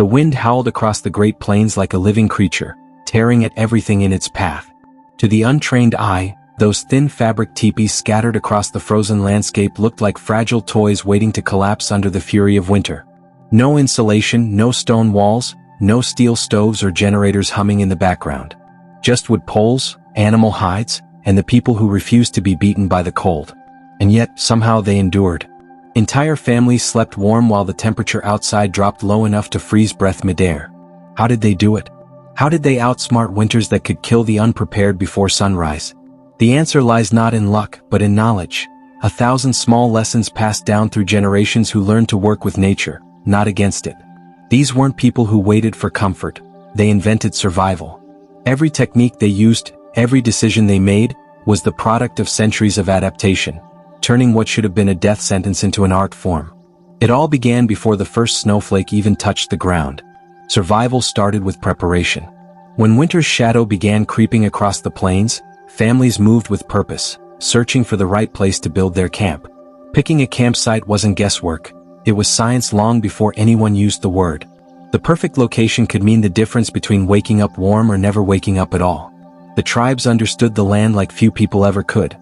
The wind howled across the Great Plains like a living creature, tearing at everything in its path. To the untrained eye, those thin fabric teepees scattered across the frozen landscape looked like fragile toys waiting to collapse under the fury of winter. No insulation, no stone walls, no steel stoves or generators humming in the background. Just wood poles, animal hides, and the people who refused to be beaten by the cold. And yet, somehow they endured. Entire families slept warm while the temperature outside dropped low enough to freeze breath midair. How did they do it? How did they outsmart winters that could kill the unprepared before sunrise? The answer lies not in luck, but in knowledge. 1,000 small lessons passed down through generations who learned to work with nature, not against it. These weren't people who waited for comfort. They invented survival. Every technique they used, every decision they made, was the product of centuries of adaptation, turning what should have been a death sentence into an art form. It all began before the first snowflake even touched the ground. Survival started with preparation. When winter's shadow began creeping across the plains, families moved with purpose, searching for the right place to build their camp. Picking a campsite wasn't guesswork. It was science long before anyone used the word. The perfect location could mean the difference between waking up warm or never waking up at all. The tribes understood the land like few people ever could.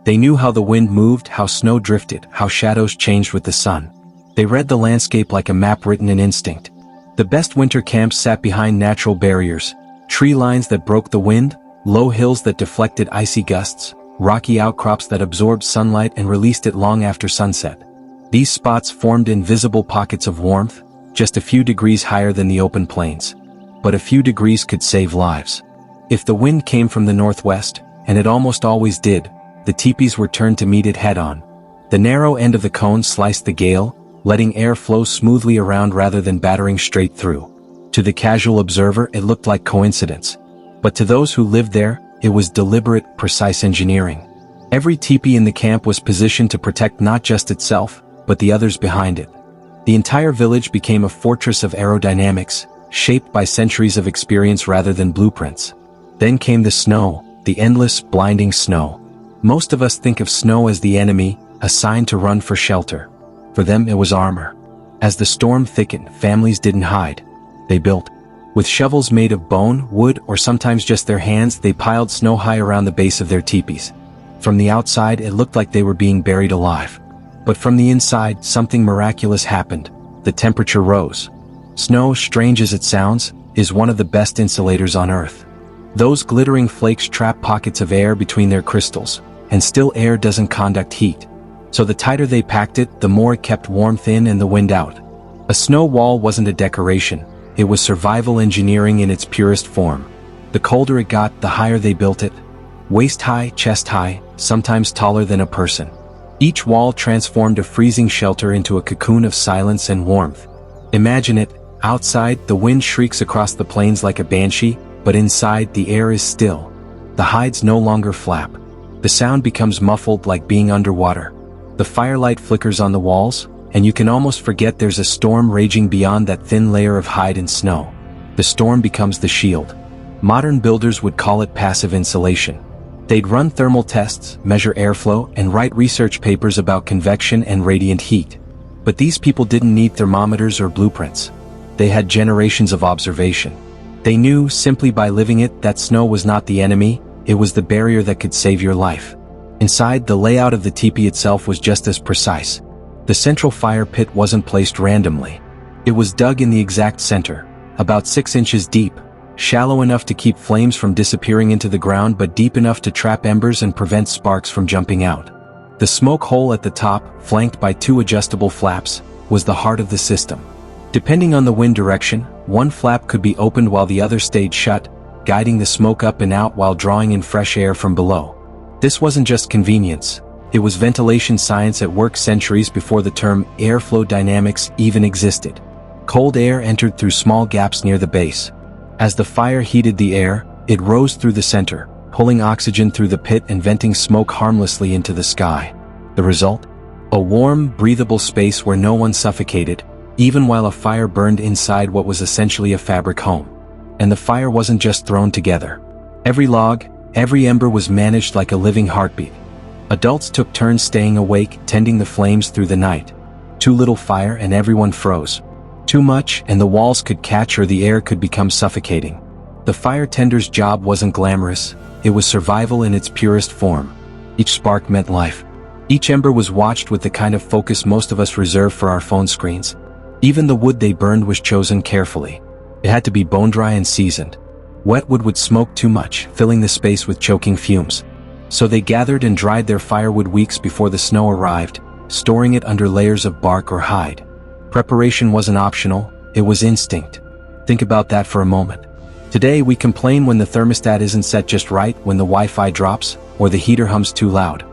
They knew how the wind moved, how snow drifted, how shadows changed with the sun. They read the landscape like a map written in instinct. The best winter camps sat behind natural barriers, tree lines that broke the wind, low hills that deflected icy gusts, rocky outcrops that absorbed sunlight and released it long after sunset. These spots formed invisible pockets of warmth, just a few degrees higher than the open plains. But a few degrees could save lives. If the wind came from the northwest, and it almost always did, the teepees were turned to meet it head-on. The narrow end of the cone sliced the gale, letting air flow smoothly around rather than battering straight through. To the casual observer, it looked like coincidence. But to those who lived there, it was deliberate, precise engineering. Every teepee in the camp was positioned to protect not just itself, but the others behind it. The entire village became a fortress of aerodynamics, shaped by centuries of experience rather than blueprints. Then came the snow, the endless, blinding snow. Most of us think of snow as the enemy, a sign to run for shelter. For them it was armor. As the storm thickened, families didn't hide. They built. With shovels made of bone, wood, or sometimes just their hands, they piled snow high around the base of their teepees. From the outside, it looked like they were being buried alive. But from the inside, something miraculous happened. The temperature rose. Snow, strange as it sounds, is one of the best insulators on Earth. Those glittering flakes trap pockets of air between their crystals, and still air doesn't conduct heat. So the tighter they packed it, the more it kept warmth in and the wind out. A snow wall wasn't a decoration. It was survival engineering in its purest form. The colder it got, the higher they built it. Waist high, chest high, sometimes taller than a person. Each wall transformed a freezing shelter into a cocoon of silence and warmth. Imagine it, outside, the wind shrieks across the plains like a banshee, but inside, the air is still. The hides no longer flap. The sound becomes muffled like being underwater. The firelight flickers on the walls, and you can almost forget there's a storm raging beyond that thin layer of hide and snow. The storm becomes the shield. Modern builders would call it passive insulation. They'd run thermal tests, measure airflow, and write research papers about convection and radiant heat. But these people didn't need thermometers or blueprints. They had generations of observation. They knew, simply by living it, that snow was not the enemy, it was the barrier that could save your life. Inside, the layout of the teepee itself was just as precise. The central fire pit wasn't placed randomly. It was dug in the exact center, about 6 inches deep, shallow enough to keep flames from disappearing into the ground but deep enough to trap embers and prevent sparks from jumping out. The smoke hole at the top, flanked by 2 adjustable flaps, was the heart of the system. Depending on the wind direction, one flap could be opened while the other stayed shut, guiding the smoke up and out while drawing in fresh air from below. This wasn't just convenience. It was ventilation science at work centuries before the term airflow dynamics even existed. Cold air entered through small gaps near the base. As the fire heated the air, it rose through the center, pulling oxygen through the pit and venting smoke harmlessly into the sky. The result? A warm, breathable space where no one suffocated, even while a fire burned inside what was essentially a fabric home. And the fire wasn't just thrown together. Every log, every ember was managed like a living heartbeat. Adults took turns staying awake, tending the flames through the night. Too little fire and everyone froze. Too much, and the walls could catch or the air could become suffocating. The fire tender's job wasn't glamorous, it was survival in its purest form. Each spark meant life. Each ember was watched with the kind of focus most of us reserve for our phone screens. Even the wood they burned was chosen carefully. It had to be bone-dry and seasoned. Wet wood would smoke too much, filling the space with choking fumes. So they gathered and dried their firewood weeks before the snow arrived, storing it under layers of bark or hide. Preparation wasn't optional, it was instinct. Think about that for a moment. Today we complain when the thermostat isn't set just right, when the Wi-Fi drops, or the heater hums too loud.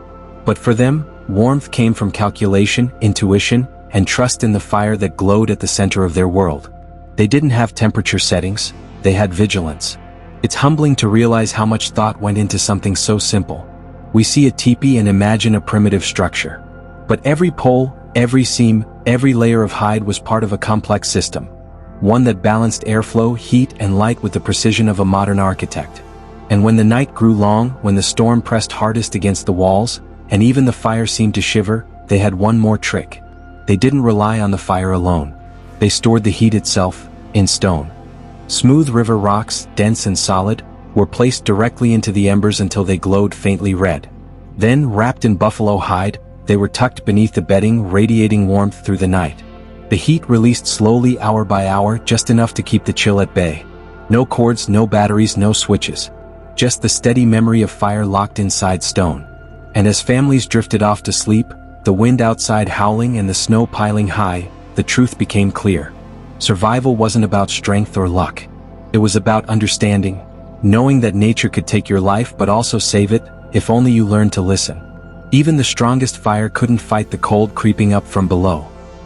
But for them, warmth came from calculation, intuition, and trust in the fire that glowed at the center of their world. They didn't have temperature settings, they had vigilance. It's humbling to realize how much thought went into something so simple. We see a teepee and imagine a primitive structure. But every pole, every seam, every layer of hide was part of a complex system. One that balanced airflow, heat, and light with the precision of a modern architect. And when the night grew long, when the storm pressed hardest against the walls, and even the fire seemed to shiver, they had one more trick. They didn't rely on the fire alone. They stored the heat itself, in stone. Smooth river rocks, dense and solid, were placed directly into the embers until they glowed faintly red. Then, wrapped in buffalo hide, they were tucked beneath the bedding, radiating warmth through the night. The heat released slowly hour by hour, just enough to keep the chill at bay. No cords, no batteries, no switches. Just the steady memory of fire locked inside stone. And as families drifted off to sleep, the wind outside howling and the snow piling high, the truth became clear. Survival wasn't about strength or luck. It was about understanding, knowing that nature could take your life but also save it, if only you learned to listen. Even the strongest fire couldn't fight the cold creeping up from below.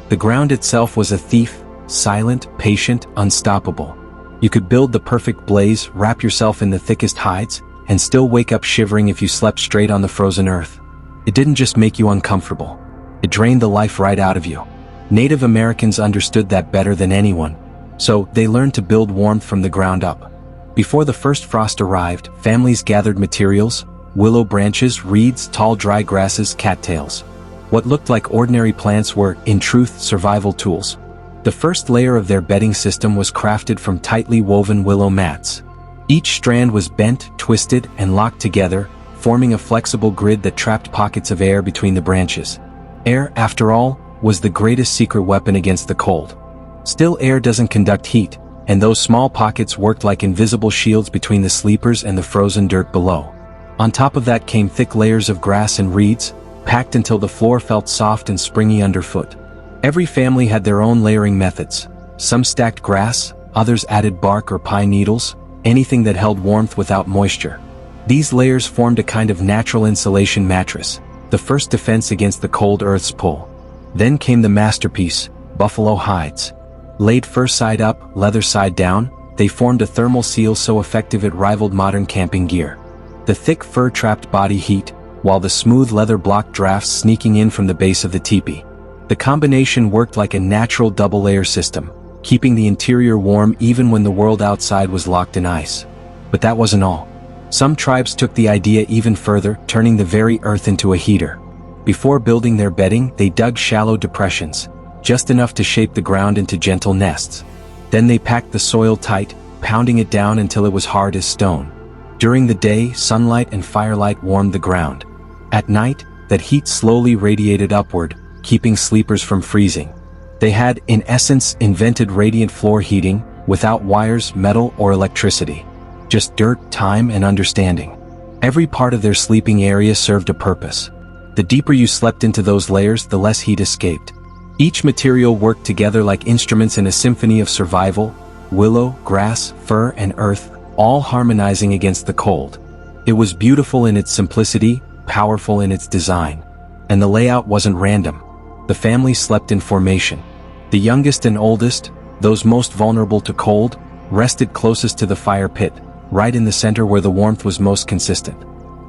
The ground itself was a thief, silent, patient, unstoppable. You could build the perfect blaze, wrap yourself in the thickest hides, and still wake up shivering if you slept straight on the frozen earth. It didn't just make you uncomfortable. It drained the life right out of you. Native Americans understood that better than anyone, so they learned to build warmth from the ground up. Before the first frost arrived, families gathered materials: willow branches, reeds, tall dry grasses, cattails. What looked like ordinary plants were, in truth, survival tools. The first layer of their bedding system was crafted from tightly woven willow mats. Each strand was bent, twisted, and locked together, forming a flexible grid that trapped pockets of air between the branches. Air, after all, was the greatest secret weapon against the cold. Still, air doesn't conduct heat, and those small pockets worked like invisible shields between the sleepers and the frozen dirt below. On top of that came thick layers of grass and reeds, packed until the floor felt soft and springy underfoot. Every family had their own layering methods. Some stacked grass, others added bark or pine needles, anything that held warmth without moisture. These layers formed a kind of natural insulation mattress, the first defense against the cold earth's pull. Then came the masterpiece, buffalo hides. Laid fur side up, leather side down, they formed a thermal seal so effective it rivaled modern camping gear. The thick fur trapped body heat, while the smooth leather blocked drafts sneaking in from the base of the teepee. The combination worked like a natural double-layer system, keeping the interior warm even when the world outside was locked in ice. But that wasn't all. Some tribes took the idea even further, turning the very earth into a heater. Before building their bedding, they dug shallow depressions, just enough to shape the ground into gentle nests. Then they packed the soil tight, pounding it down until it was hard as stone. During the day, sunlight and firelight warmed the ground. At night, that heat slowly radiated upward, keeping sleepers from freezing. They had, in essence, invented radiant floor heating, without wires, metal, or electricity. Just dirt, time, and understanding. Every part of their sleeping area served a purpose. The deeper you slept into those layers, the less heat escaped. Each material worked together like instruments in a symphony of survival: willow, grass, fur, and earth, all harmonizing against the cold. It was beautiful in its simplicity, powerful in its design. And the layout wasn't random. The family slept in formation. The youngest and oldest, those most vulnerable to cold, rested closest to the fire pit, right in the center where the warmth was most consistent.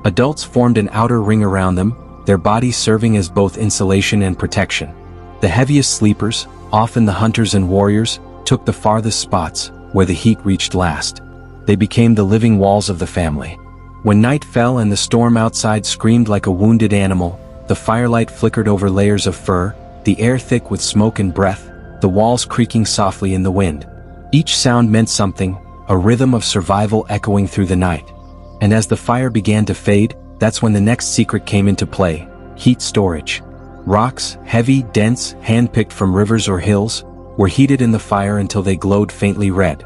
Adults formed an outer ring around them, their bodies serving as both insulation and protection. The heaviest sleepers, often the hunters and warriors, took the farthest spots, where the heat reached last. They became the living walls of the family. When night fell and the storm outside screamed like a wounded animal, the firelight flickered over layers of fur, the air thick with smoke and breath, the walls creaking softly in the wind. Each sound meant something, a rhythm of survival echoing through the night. And as the fire began to fade, that's when the next secret came into play: heat storage. Rocks, heavy, dense, hand-picked from rivers or hills, were heated in the fire until they glowed faintly red.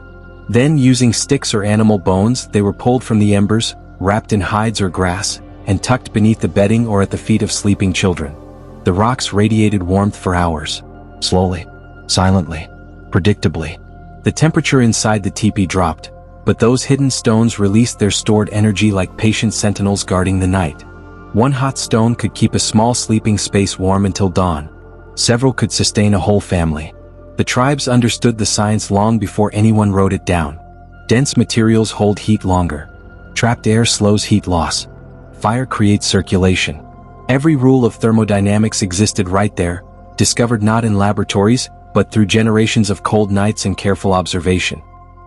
Then, using sticks or animal bones, they were pulled from the embers, wrapped in hides or grass, and tucked beneath the bedding or at the feet of sleeping children. The rocks radiated warmth for hours. Slowly, silently, predictably. The temperature inside the teepee dropped, but those hidden stones released their stored energy like patient sentinels guarding the night. One hot stone could keep a small sleeping space warm until dawn. Several could sustain a whole family. The tribes understood the science long before anyone wrote it down. Dense materials hold heat longer. Trapped air slows heat loss. Fire creates circulation. Every rule of thermodynamics existed right there, discovered not in laboratories, but through generations of cold nights and careful observation.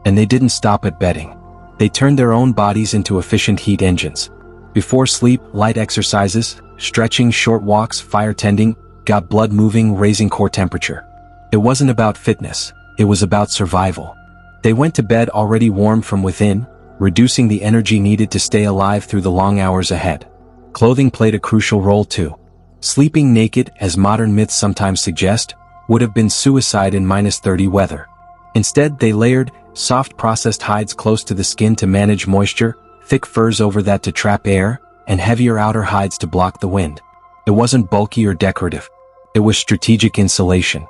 And they didn't stop at bedding. They turned their own bodies into efficient heat engines. Before sleep, light exercises, stretching, short walks, fire tending, got blood moving, raising core temperature. It wasn't about fitness, it was about survival. They went to bed already warm from within, reducing the energy needed to stay alive through the long hours ahead. Clothing played a crucial role too. Sleeping naked, as modern myths sometimes suggest, would have been suicide in -30 weather. Instead, they layered soft processed hides close to the skin to manage moisture, thick furs over that to trap air, and heavier outer hides to block the wind. It wasn't bulky or decorative. It was strategic insulation.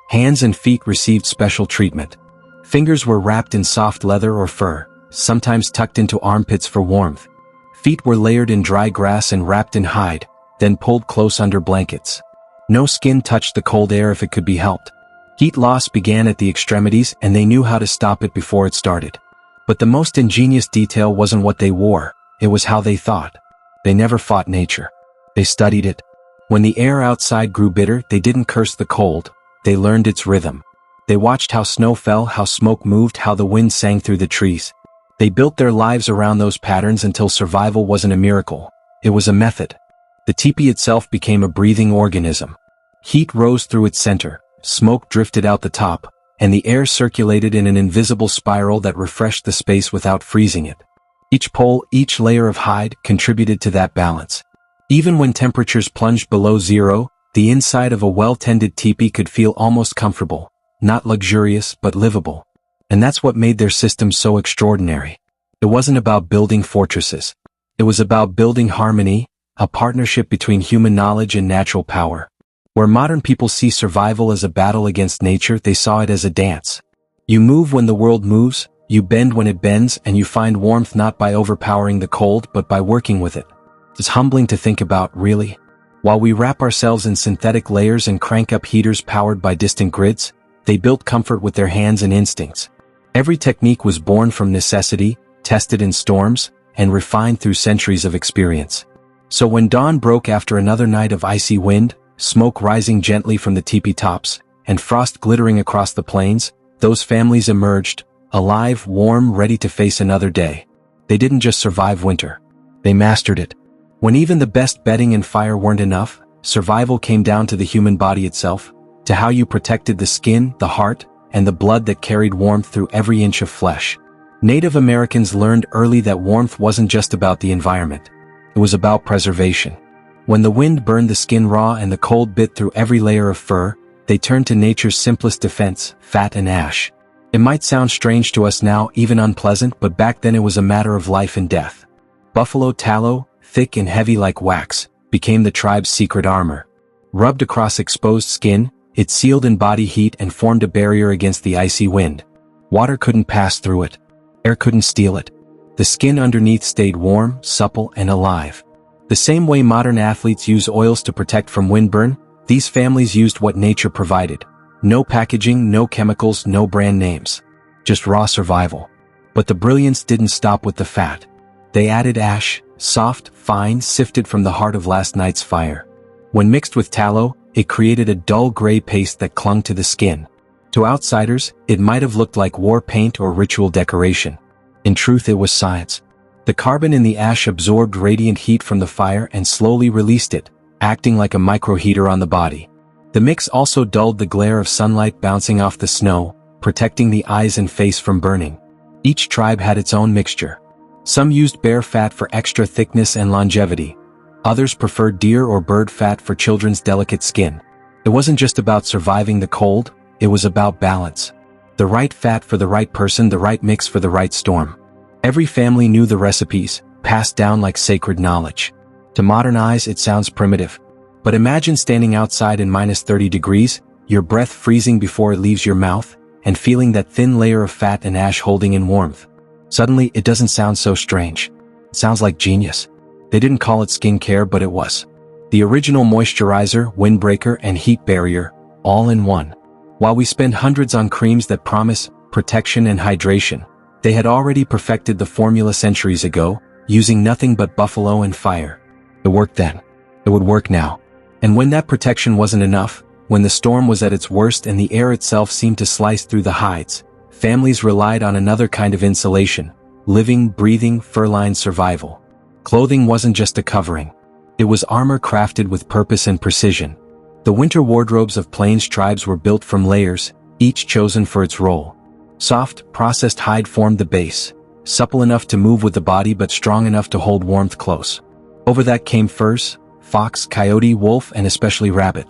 Hands and feet received special treatment. Fingers were wrapped in soft leather or fur, sometimes tucked into armpits for warmth. Feet were layered in dry grass and wrapped in hide, then pulled close under blankets. No skin touched the cold air if it could be helped. Heat loss began at the extremities, and they knew how to stop it before it started. But the most ingenious detail wasn't what they wore, it was how they thought. They never fought nature. They studied it. When the air outside grew bitter, they didn't curse the cold, they learned its rhythm. They watched how snow fell, how smoke moved, how the wind sang through the trees. They built their lives around those patterns until survival wasn't a miracle, it was a method. The teepee itself became a breathing organism. Heat rose through its center, smoke drifted out the top, and the air circulated in an invisible spiral that refreshed the space without freezing it. Each pole, each layer of hide, contributed to that balance. Even when temperatures plunged below zero, the inside of a well-tended teepee could feel almost comfortable, not luxurious but livable. And that's what made their system so extraordinary. It wasn't about building fortresses. It was about building harmony, a partnership between human knowledge and natural power. Where modern people see survival as a battle against nature, they saw it as a dance. You move when the world moves, you bend when it bends, and you find warmth not by overpowering the cold but by working with it. It's humbling to think about, really. While we wrap ourselves in synthetic layers and crank up heaters powered by distant grids, they built comfort with their hands and instincts. Every technique was born from necessity, tested in storms, and refined through centuries of experience. So when dawn broke after another night of icy wind, smoke rising gently from the teepee tops, and frost glittering across the plains, those families emerged, alive, warm, ready to face another day. They didn't just survive winter. They mastered it. When even the best bedding and fire weren't enough, survival came down to the human body itself, to how you protected the skin, the heart, and the blood that carried warmth through every inch of flesh. Native Americans learned early that warmth wasn't just about the environment. It was about preservation. When the wind burned the skin raw and the cold bit through every layer of fur, they turned to nature's simplest defense, fat and ash. It might sound strange to us now, even unpleasant, but back then it was a matter of life and death. Buffalo tallow, thick and heavy like wax, became the tribe's secret armor. Rubbed across exposed skin, it sealed in body heat and formed a barrier against the icy wind. Water couldn't pass through it. Air couldn't steal it. The skin underneath stayed warm, supple, and alive. The same way modern athletes use oils to protect from windburn, these families used what nature provided. No packaging, no chemicals, no brand names. Just raw survival. But the brilliance didn't stop with the fat. They added ash, soft, fine, sifted from the heart of last night's fire. When mixed with tallow, it created a dull gray paste that clung to the skin. To outsiders, it might have looked like war paint or ritual decoration. In truth, it was science. The carbon in the ash absorbed radiant heat from the fire and slowly released it, acting like a microheater on the body. The mix also dulled the glare of sunlight bouncing off the snow, protecting the eyes and face from burning. Each tribe had its own mixture. Some used bear fat for extra thickness and longevity. Others preferred deer or bird fat for children's delicate skin. It wasn't just about surviving the cold, it was about balance. The right fat for the right person, the right mix for the right storm. Every family knew the recipes, passed down like sacred knowledge. To modern eyes, it sounds primitive. But imagine standing outside in -30 degrees, your breath freezing before it leaves your mouth, and feeling that thin layer of fat and ash holding in warmth. Suddenly, it doesn't sound so strange. It sounds like genius. They didn't call it skincare, but it was. The original moisturizer, windbreaker, and heat barrier, all in one. While we spend hundreds on creams that promise protection and hydration, they had already perfected the formula centuries ago, using nothing but buffalo and fire. It worked then. It would work now. And when that protection wasn't enough, when the storm was at its worst and the air itself seemed to slice through the hides, families relied on another kind of insulation, living, breathing, fur-lined survival. Clothing wasn't just a covering. It was armor crafted with purpose and precision. The winter wardrobes of Plains tribes were built from layers, each chosen for its role. Soft, processed hide formed the base, supple enough to move with the body but strong enough to hold warmth close. Over that came furs, fox, coyote, wolf, and especially rabbit.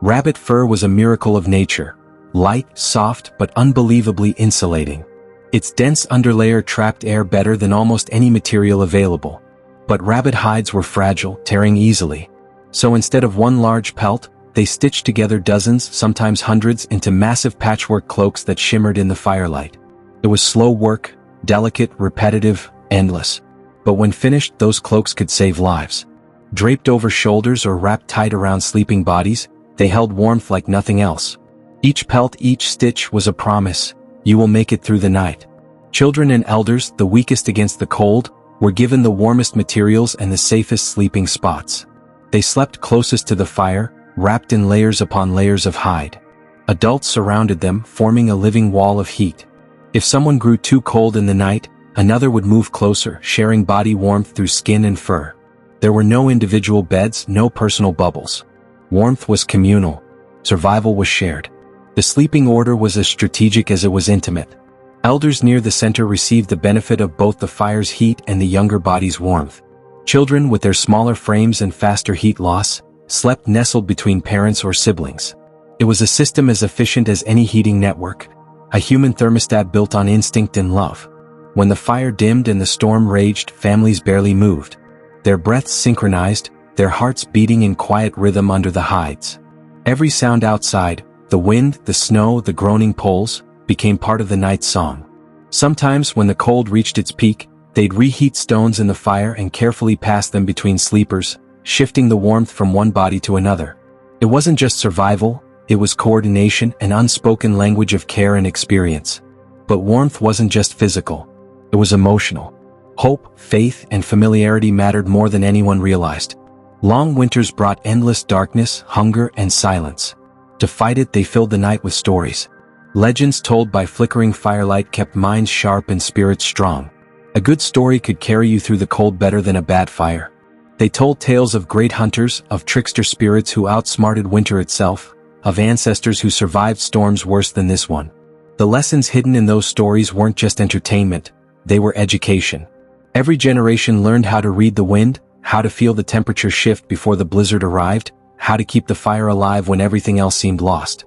Rabbit fur was a miracle of nature, light, soft, but unbelievably insulating. Its dense underlayer trapped air better than almost any material available. But rabbit hides were fragile, tearing easily. So instead of one large pelt, they stitched together dozens, sometimes hundreds, into massive patchwork cloaks that shimmered in the firelight. It was slow work, delicate, repetitive, endless. But when finished, those cloaks could save lives. Draped over shoulders or wrapped tight around sleeping bodies, they held warmth like nothing else. Each pelt, each stitch was a promise. You will make it through the night. Children and elders, the weakest against the cold, were given the warmest materials and the safest sleeping spots. They slept closest to the fire, wrapped in layers upon layers of hide. Adults surrounded them, forming a living wall of heat. If someone grew too cold in the night, another would move closer, sharing body warmth through skin and fur. There were no individual beds, no personal bubbles. Warmth was communal. Survival was shared. The sleeping order was as strategic as it was intimate. Elders near the center received the benefit of both the fire's heat and the younger body's warmth. Children, with their smaller frames and faster heat loss, slept nestled between parents or siblings. It was a system as efficient as any heating network, a human thermostat built on instinct and love. When the fire dimmed and the storm raged, families barely moved. Their breaths synchronized, their hearts beating in quiet rhythm under the hides. Every sound outside, the wind, the snow, the groaning poles, became part of the night song. Sometimes, when the cold reached its peak, they'd reheat stones in the fire and carefully pass them between sleepers, shifting the warmth from one body to another. It wasn't just survival, it was coordination, an unspoken language of care and experience. But warmth wasn't just physical. It was emotional. Hope, faith, and familiarity mattered more than anyone realized. Long winters brought endless darkness, hunger, and silence. To fight it, they filled the night with stories. Legends told by flickering firelight kept minds sharp and spirits strong. A good story could carry you through the cold better than a bad fire. They told tales of great hunters, of trickster spirits who outsmarted winter itself, of ancestors who survived storms worse than this one. The lessons hidden in those stories weren't just entertainment, they were education. Every generation learned how to read the wind, how to feel the temperature shift before the blizzard arrived, how to keep the fire alive when everything else seemed lost.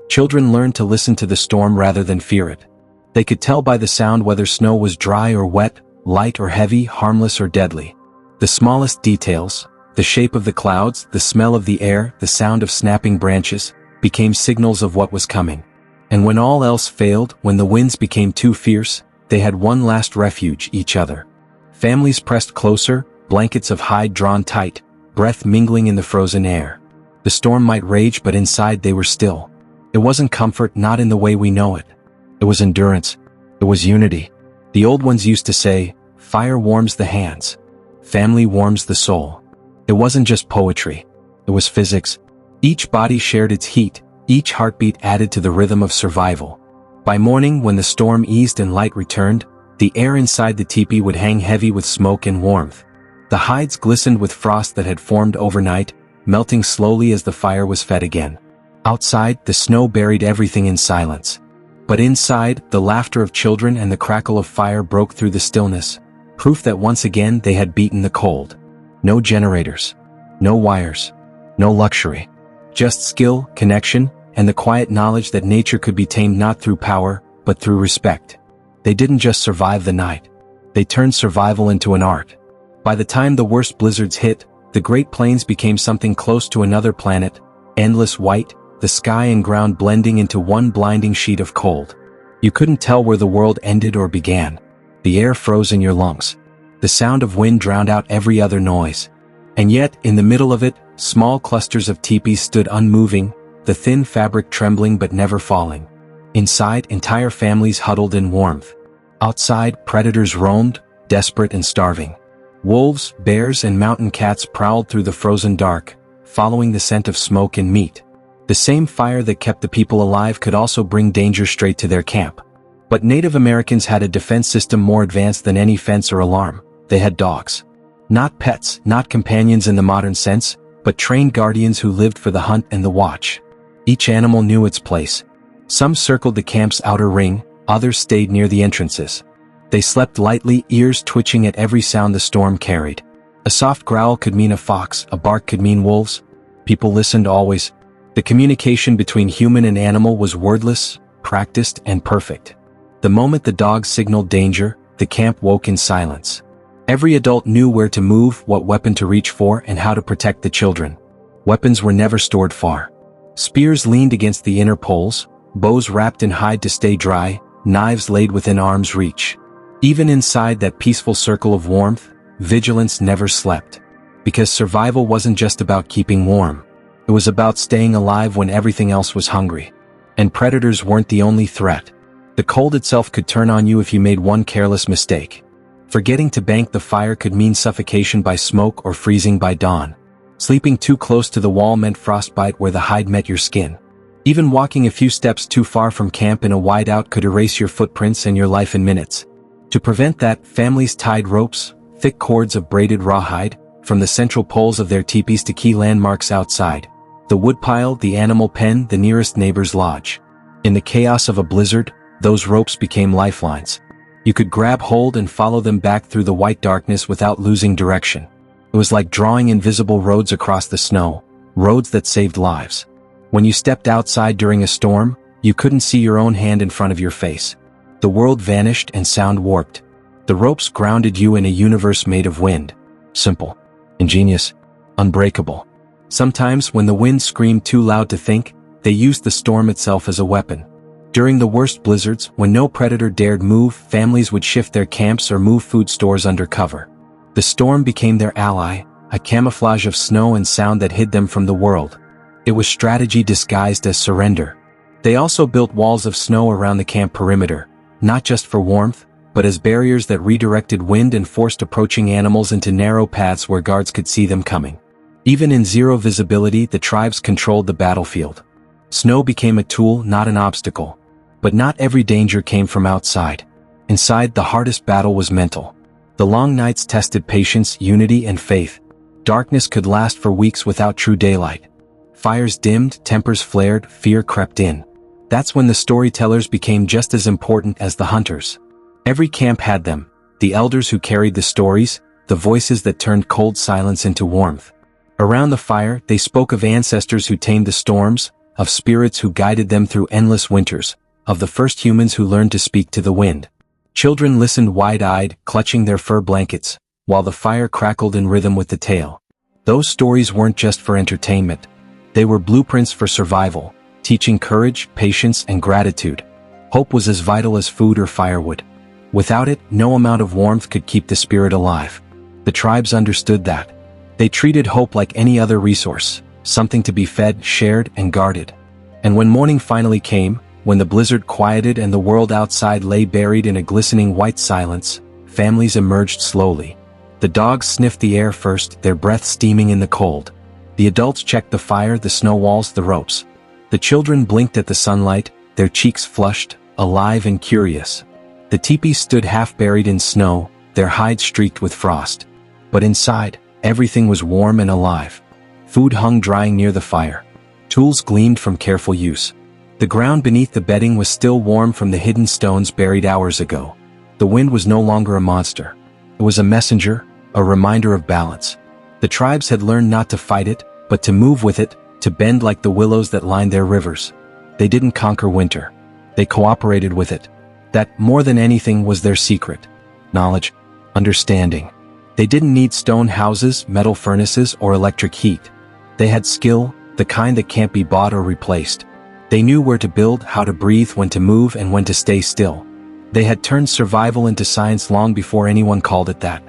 Children learned to listen to the storm rather than fear it. They could tell by the sound whether snow was dry or wet, light or heavy, harmless or deadly. The smallest details, the shape of the clouds, the smell of the air, the sound of snapping branches, became signals of what was coming. And when all else failed, when the winds became too fierce, they had one last refuge: each other. Families pressed closer, blankets of hide drawn tight, breath mingling in the frozen air. The storm might rage, but inside they were still. It wasn't comfort, not in the way we know it. It was endurance. It was unity. The old ones used to say, "Fire warms the hands. Family warms the soul." It wasn't just poetry. It was physics. Each body shared its heat, each heartbeat added to the rhythm of survival. By morning, when the storm eased and light returned, the air inside the teepee would hang heavy with smoke and warmth. The hides glistened with frost that had formed overnight, melting slowly as the fire was fed again. Outside, the snow buried everything in silence. But inside, the laughter of children and the crackle of fire broke through the stillness, proof that once again they had beaten the cold. No generators. No wires. No luxury. Just skill, connection, and the quiet knowledge that nature could be tamed not through power, but through respect. They didn't just survive the night. They turned survival into an art. By the time the worst blizzards hit, the Great Plains became something close to another planet, endless white, the sky and ground blending into one blinding sheet of cold. You couldn't tell where the world ended or began. The air froze in your lungs. The sound of wind drowned out every other noise. And yet, in the middle of it, small clusters of tipis stood unmoving, the thin fabric trembling but never falling. Inside, entire families huddled in warmth. Outside, predators roamed, desperate and starving. Wolves, bears, and mountain cats prowled through the frozen dark, following the scent of smoke and meat. The same fire that kept the people alive could also bring danger straight to their camp. But Native Americans had a defense system more advanced than any fence or alarm. They had dogs. Not pets, not companions in the modern sense, but trained guardians who lived for the hunt and the watch. Each animal knew its place. Some circled the camp's outer ring, others stayed near the entrances. They slept lightly, ears twitching at every sound the storm carried. A soft growl could mean a fox, a bark could mean wolves. People listened always. The communication between human and animal was wordless, practiced, and perfect. The moment the dogs signaled danger, the camp woke in silence. Every adult knew where to move, what weapon to reach for, and how to protect the children. Weapons were never stored far. Spears leaned against the inner poles, bows wrapped in hide to stay dry, knives laid within arm's reach. Even inside that peaceful circle of warmth, vigilance never slept. Because survival wasn't just about keeping warm. It was about staying alive when everything else was hungry. And predators weren't the only threat. The cold itself could turn on you if you made one careless mistake. Forgetting to bank the fire could mean suffocation by smoke or freezing by dawn. Sleeping too close to the wall meant frostbite where the hide met your skin. Even walking a few steps too far from camp in a whiteout could erase your footprints and your life in minutes. To prevent that, families tied ropes, thick cords of braided rawhide, from the central poles of their teepees to key landmarks outside. The woodpile, the animal pen, the nearest neighbor's lodge. In the chaos of a blizzard, those ropes became lifelines. You could grab hold and follow them back through the white darkness without losing direction. It was like drawing invisible roads across the snow, roads that saved lives. When you stepped outside during a storm, you couldn't see your own hand in front of your face. The world vanished and sound warped. The ropes grounded you in a universe made of wind. Simple, ingenious, unbreakable. Sometimes, when the wind screamed too loud to think, they used the storm itself as a weapon. During the worst blizzards, when no predator dared move, families would shift their camps or move food stores under cover. The storm became their ally, a camouflage of snow and sound that hid them from the world. It was strategy disguised as surrender. They also built walls of snow around the camp perimeter, not just for warmth, but as barriers that redirected wind and forced approaching animals into narrow paths where guards could see them coming. Even in zero visibility, the tribes controlled the battlefield. Snow became a tool, not an obstacle. But not every danger came from outside. Inside, the hardest battle was mental. The long nights tested patience, unity, and faith. Darkness could last for weeks without true daylight. Fires dimmed, tempers flared, fear crept in. That's when the storytellers became just as important as the hunters. Every camp had them, the elders who carried the stories, the voices that turned cold silence into warmth. Around the fire, they spoke of ancestors who tamed the storms, of spirits who guided them through endless winters, of the first humans who learned to speak to the wind. Children listened wide-eyed, clutching their fur blankets, while the fire crackled in rhythm with the tale. Those stories weren't just for entertainment. They were blueprints for survival, teaching courage, patience, and gratitude. Hope was as vital as food or firewood. Without it, no amount of warmth could keep the spirit alive. The tribes understood that. They treated hope like any other resource, something to be fed, shared, and guarded. And when morning finally came, when the blizzard quieted and the world outside lay buried in a glistening white silence, families emerged slowly. The dogs sniffed the air first, their breath steaming in the cold. The adults checked the fire, the snow walls, the ropes. The children blinked at the sunlight, their cheeks flushed, alive and curious. The teepees stood half buried in snow, their hides streaked with frost. But inside, everything was warm and alive. Food hung drying near the fire. Tools gleamed from careful use. The ground beneath the bedding was still warm from the hidden stones buried hours ago. The wind was no longer a monster. It was a messenger, a reminder of balance. The tribes had learned not to fight it, but to move with it, to bend like the willows that lined their rivers. They didn't conquer winter. They cooperated with it. That, more than anything, was their secret. Knowledge. Understanding. They didn't need stone houses, metal furnaces, or electric heat. They had skill, the kind that can't be bought or replaced. They knew where to build, how to breathe, when to move, and when to stay still. They had turned survival into science long before anyone called it that.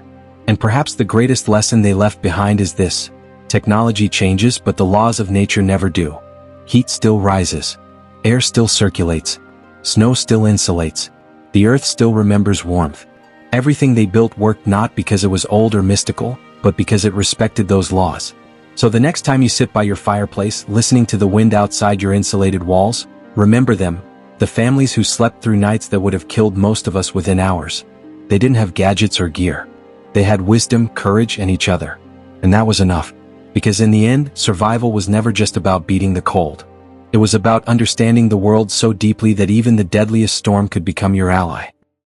And perhaps the greatest lesson they left behind is this: technology changes, but the laws of nature never do. Heat still rises. Air still circulates. Snow still insulates. The earth still remembers warmth. Everything they built worked not because it was old or mystical, but because it respected those laws. So the next time you sit by your fireplace, listening to the wind outside your insulated walls, remember them, the families who slept through nights that would have killed most of us within hours. They didn't have gadgets or gear. They had wisdom, courage, and each other. And that was enough. Because in the end, survival was never just about beating the cold. It was about understanding the world so deeply that even the deadliest storm could become your ally.